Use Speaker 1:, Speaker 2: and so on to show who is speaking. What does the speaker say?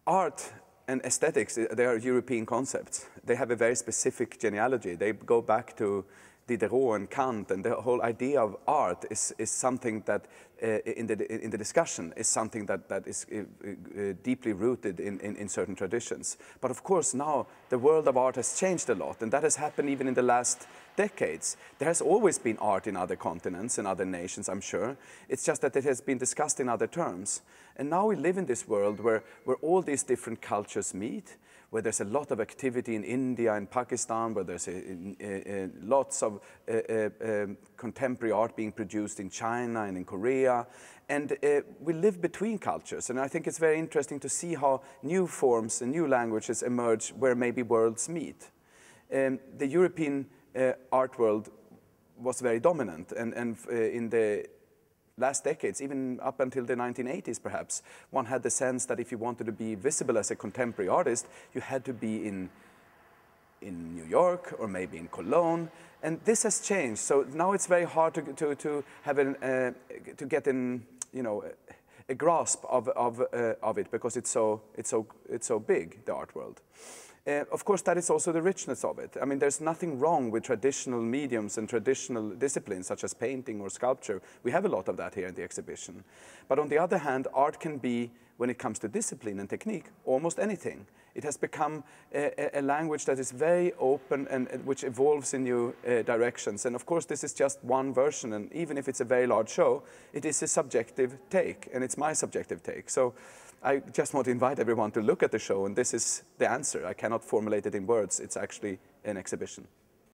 Speaker 1: art and aesthetics, they are European concepts. They have a very specific genealogy. They go back to Diderot and Kant, and the whole idea of art is something that, in the discussion, is something that is deeply rooted in certain traditions. But of course now the world of art has changed a lot, and that has happened even in the last decades. There has always been art in other continents and other nations, I'm sure. It's just that it has been discussed in other terms. And now we live in this world where all these different cultures meet, where there's a lot of activity in India and Pakistan, where there's lots of contemporary art being produced in China and in Korea. And we live between cultures, and I think it's very interesting to see how new forms and new languages emerge where maybe worlds meet. The European art world was very dominant, and in the last decades, even up until the 1980s perhaps, one had the sense that if you wanted to be visible as a contemporary artist, you had to be in New York or maybe in Cologne, and this has changed. So now it's very hard to have to get in, you know, a grasp of it, because it's so big, the art world. Of course, that is also the richness of it. I mean, there's nothing wrong with traditional mediums and traditional disciplines such as painting or sculpture. We have a lot of that here in the exhibition. But on the other hand, art can be, when it comes to discipline and technique, almost anything. It has become a language that is very open and which evolves in new directions. And of course, this is just one version, and even if it's a very large show, it is a subjective take, and it's my subjective take. So I just want to invite everyone to look at the show, and this is the answer. I cannot formulate it in words. It's actually an exhibition.